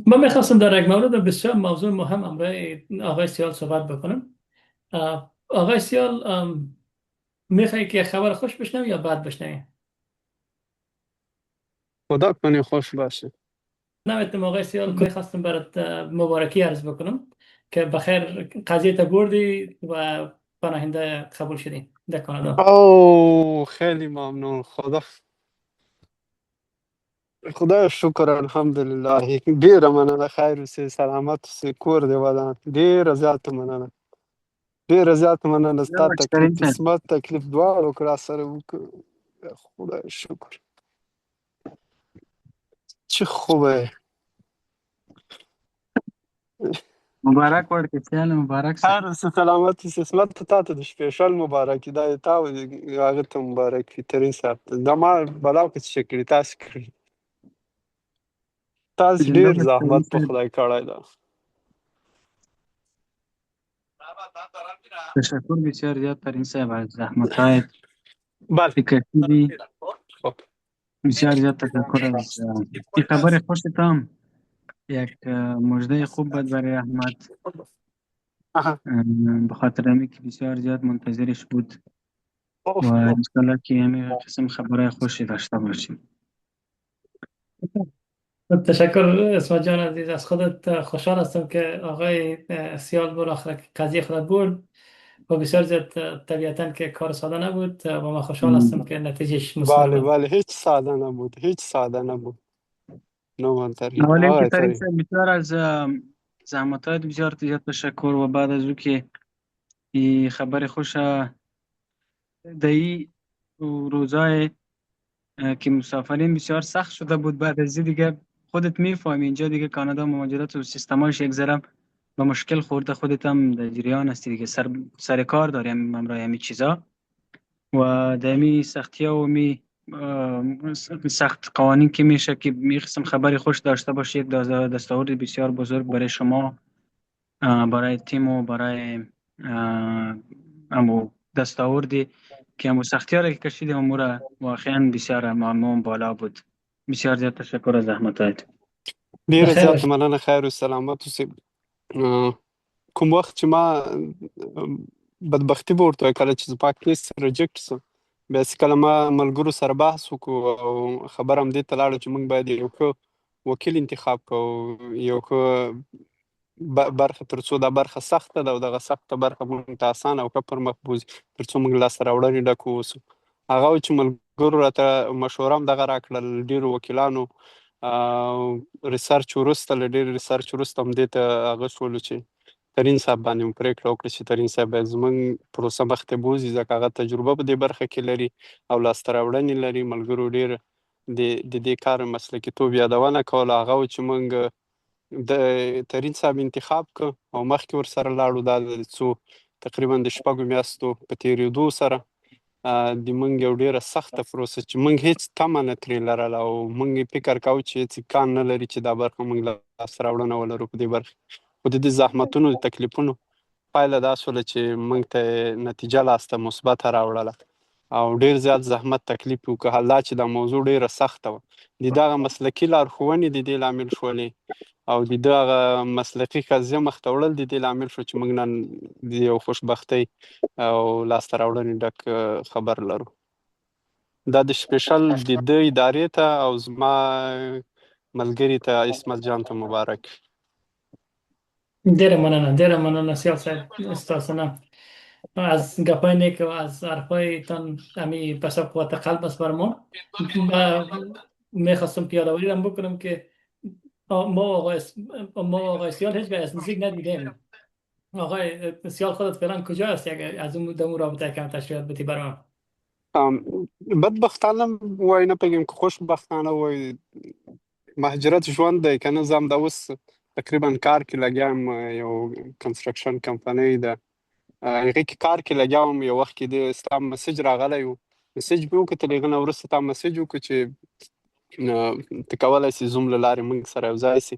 من میخواستم در یک مورد بسیار موضوع مهم امروز آقای سیال صحبت بکنم. آقای سیال، میخوایی که خبر خوش بشنوی یا بد بشنوی؟ خدا کنه خوش باشه. نمیتونم. آقای سیال، میخواستم برات مبارکی عرض بکنم که بخیر قضیه تا بردی و پناهنده قبول شدی در کانادا. او خیلی ممنون. خدا شکر الحمدلله. ډیره مننه. خیر اوسې، سلامت اوسې، کور دې ودان. ډیره زیاته مننه. ډیره زیاته مننه. یا ستا تکلیف کریم صاحب قسمت تکلیف دواړو کړه سره وکړه. خدای شکر چې خوبه. مبارک ورکړه، سیاله مبارک شه. هر اوسې سلامت اوسې. قسمت ته تاته د سپیشل مبارکي. دا د تا او هغه ته مبارک وي، ترین صاحب ته. دا ما بلاو کې څه کړي تاسې کړي. تاسې ډیر جناب کریم زحمت په صاحب، خدای کړی ده. تشکر بسیار زیاد ترین صاحب از زحمتهایت بله. که کشیدی. خب بسیار زیاد تشکر از این خبر خوشتان. یک مژده خوب بود برای احمد، آها. به خاطر امی که بسیار زیاد منتظرش بود و اوف. انشالله که همین قسم خبرهای خوشی داشته باشیم. تشکر اسمت جان عزیز، از خودت خوشحال هستم که آقای سیال بالاخره قضیه خودت برد و بسیار زیاد طبیعتا که کار ساده نبود و من خوشحال هستم که نتیجهش مثمر بله بود. بله، هیچ ساده نبود، هیچ ساده نبود. نومان ترین اولا اینکه آقای ترین ترین. صاحب بسیار از زحمتهایت بسیار زیاد تشکر و بعد از او که این خبر خوش در این روزای که مسافرین بسیار سخت شده بود، بعد از این دیگه خودت میفهمی اینجا دیگه کانادا مهاجرت و سیستماش یک ذره به مشکل خورده. خودت هم در جریان هستی دیگه، سر کار داریم همراه همین چیزا و در می سختی ها و می سخت قوانین که میشه که می قسم خبری خوش داشته باشه، یک دستاورد بسیار بزرگ برای شما، برای تیم و برای امو دستاوردی که امو سختی ها را که کشیدیم امو را واقعا بسیار ممنون بالا بود. بسیار زیاد تشکر از زحمتایت. ډیره بخیر زیاته باش. مننه. خیر او سلامت اوسې. کوم وخت چې ما بدبختي به ورته وایي، کله چې زما کیس ریجکټ سو، بیا چې کله ما ملګرو سره بحث وکړو او خبره همدې ته لاړه چې موږ باید یو ښه وکیل انتخاب کړو، یو ښه برخه، تر څو دا برخه سخته ده او دغه سخته برخه موږ ته اسانه او ښه پر مخ بوځي، تر څو موږ لاسته راوړنې ډک واوسو. هغه و چې ملګرو راته مشوره هم دغه راکړل. ډېرو وکیلانو ریسرچ وروسته، له ډېر ریسرچ وروسته همدې ته هغه شولو چې ترین صاحب باندې مو پرېکړه وکړه چې ترین صاحب باید زموږ پروسه مخته بوځي، ځکه هغه تجربه په دې برخه کې لري او لاسته راوړنې لري. ملګرو ډېر د دې کار مسلکیتوب یادونه کوله. هغه و چې موږ د ترین صاحب انتخاب که او مخکې ورسره لاړو. دا د څو تقریبا د شپږو میاشتو په تېرېدو سره د موږ یو ډېره سخته پروسه چې موږ هیڅ تمه نه ترې لرله او موږ فکر کوو چې هیڅ امکان نه لري چې دا برخه موږ لاسته راوړنه ولرو په دې برخه. خو د دې زحمتونو د تکلیفونو پایله دا شوله چې موږ ته نتیجه لاسته مثبته راوړله او ډېر زیات زحمت تکلیف وکړه. حال دا چې دا موضوع ډېره سخته وه، د دغه مسلکي لارښوونې د دې لامل شولې او د دغه مسلکي قضیه مخته وړل د دې لامل شو چې موږ نن د یو خوشبختۍ او لاسته راوړنې ډک خبر لرو. دا د سپیشل د ده ادارې ته او زما ملګري ته، عصمت جان ته مبارک. ډیره مننه سیال صاحب ستاسو نه از گپای نیک و از حرفایتان امی بسا قوت قلب است بر ما. میخواستم پیاده‌روی هم بکنم که ما آقای سیال هیچ از نزدیک ندیدیم. آقای سیال خودت فعلا کجا است؟ اگر از اون دمو رابطه کم تشریحات بدی برام. بدبختانه وای نه پوهېږم که خوشبختانه وای، مهاجرت ژوند دی که نه. زه همدا اوس تقریبا کار کې لګیا یم، یو کنسټرکشن کمپنۍ ده، هغې کې کار کې لګیا وم. یو وخت کې د ستا مسیج راغلی و، مسیج مې وکتل، هغه نه وروسته تا مسیج وکړو چې ته کولی سې زوم له لارې موږ سره یو ځای سې.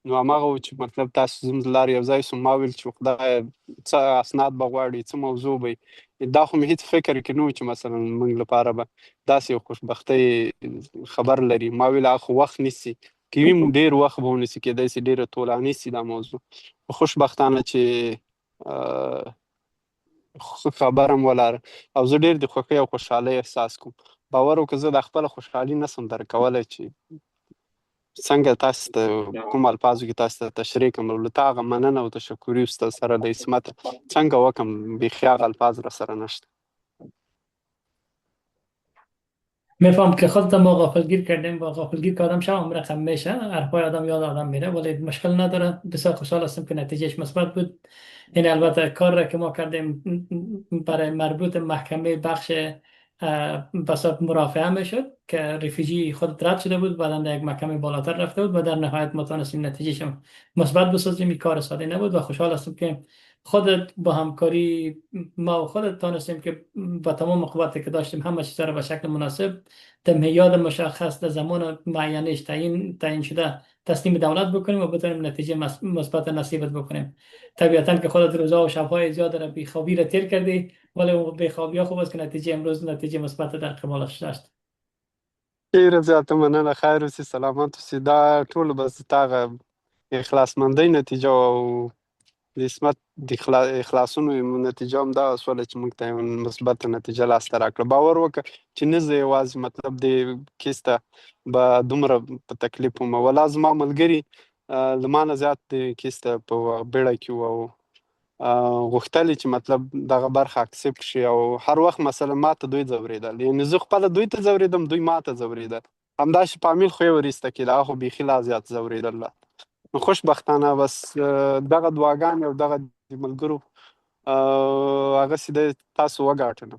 نو هماغه و چې مطلب تاسو زوم له لارې یو ځای سو. ما ویل چې خدایه څه اسناد به غواړي، څه موضوع به وي. دا خو مې هېڅ فکر کې نه و چې مثلا موږ لپاره به داسې یو خوشبختۍ خبر لري. ما ویل هغه خو وخت نیسي کوي ډېر وخت به ونیسي، کېدای شي ډېره طولاني سي دا موضوع. خو خوشبختانه چې خبره مو ولاړه او زه ډېر د خوښۍ او خوشحالۍ احساس کوم. باور وکړه زه د خپله خوشحالي نسم درک کولی چې څنګه تاسو ته کوم الفاظو کې تاسو ته تشریح کړم. له تا هغه مننه او تشکري استاد سره د عصمت څنګه وکړم، بیخي هغه الفاظ را سره نشته. میفهم که خودت ما غافلگیر کردیم، با غافلگیر که آدم شب رقم میشه، حرفای آدم یاد آدم میره، ولی مشکل نداره. بسیار خوشحال هستم که نتیجهش مثبت بود. این البته کار را که ما کردیم برای مربوط محکمه بخش بساط مرافعه میشد که رفیجی خود رد شده بود، بعدا در یک محکمه بالاتر رفته بود و در نهایت ما تونستیم نتیجهش مثبت بسازیم. این کار ساده نبود و خوشحال هستم که خودت با همکاری ما و خودت تانستیم که با تمام قوتی که داشتیم همه چیز را به شکل مناسب در میاد مشخص در زمان معینش تعیین شده تسلیم دولت بکنیم و بتونیم نتیجه مثبت نصیبت بکنیم. طبیعتا که خودت روزها و شبهای زیاد را بیخوابی را تیر کردی، ولی اون بیخوابی ها خوب است که نتیجه امروز نتیجه مثبت در قبالش داشت. ډېره زیاته مننه، خیر اوسې، سلامت اوسې. دا ټول بس د هغه اخلاصمندۍ نتیجه او د عصمت د اخلاصونو نتیجه هم دغه شوله چې موږ ته یو مثبته نتیجه لاسته راکړه. باور وکړه چې نه زه یوازې مطلب د کیس ته به دومره په تکلیف وم، ولا زما ملګري له ما نه زیات د کیس ته په بیړه کې وو او غوښتل چې مطلب دغه برخه اکسپټ شي او هر وخت مثلا ما ته دوی ځورېدل، یعنې زه خپله دوی ته ځورېدم، دوی ما ته ځورېدل. همداسې فامیل خو یې ورسته کېده، هغه خو بیخي لا زیات ځورېدل. نو خوشبختانه بس دغه دعاګانې او دغه د ملګرو هغسې دی تاسو وګاټله،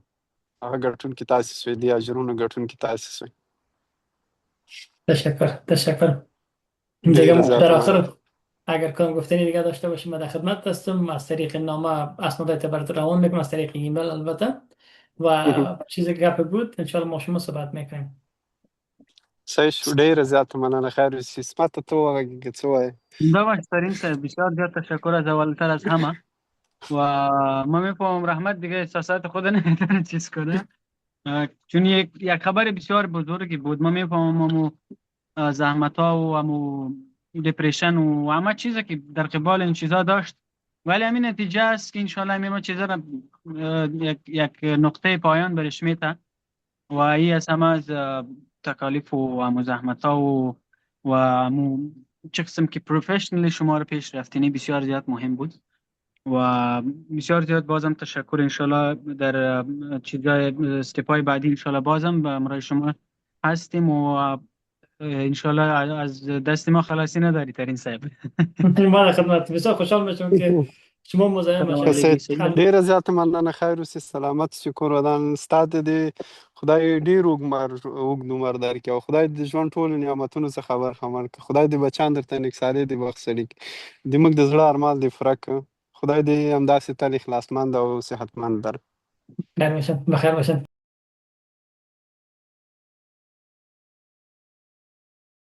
هغه ګټونکي تاسې سوی، د اجرونو ګټونکي تاسې سوی. تشکر. دیگه در آخر اگر کام گفتنی دیگه داشته باشیم من در خدمت هستم. از طریق نامه اسناد برات روان میکنم، از طریق ایمیل البته، و چیزی گپ بود انشاءالله ما شما صحبت میکنیم. صحیح شو، ډېره زیاته مننه. خیر اوسې. عصمت ته وغږېږه، څه وایې؟ ببخش ترین صاحب، بسیار زیاد تشکر از اولتر از همه. و ما میفهمم رحمت دیگه احساسات خود نمیتونه چیز کنه، چون یک خبر بسیار بزرگی بود. ما میفهمم همو زحمت ها و همو دپریشن و همه چیزی که در قبال این چیزا داشت، ولی همین نتیجه است که انشالله همه چیزا را یک نقطه پایان برش میته و این از همه از تکالیف و همو زحمت ها و همو چه قسم که پروفیشنلی شما رو پیش رفتینی بسیار زیاد مهم بود. و بسیار زیاد بازم تشکر. انشالله در چیزای استپای بعدی انشالله بازم به همراه شما هستیم و انشالله از دست ما خلاصی نداری ترین صاحب. ما در خدمت، بسیار خوشحال میشم که شما مزاحم باشید. ډېره زیاته مننه، خیر اوسې، سلامت اوسې، کور ودان. ستا ته دې خدای ډېر اوږد عمر درکړي او خدای د ژوند ټولو نعمتونو څخه برخمن کړي. خدای دې بچیان درته نیکساري دې بخښلي کړي، زموږ د زړه ارمان دې پوره کړه. خدای دې همداسې تل اخلاصمند او صحتمند درکړي. خیر باشن، بخیر باشن.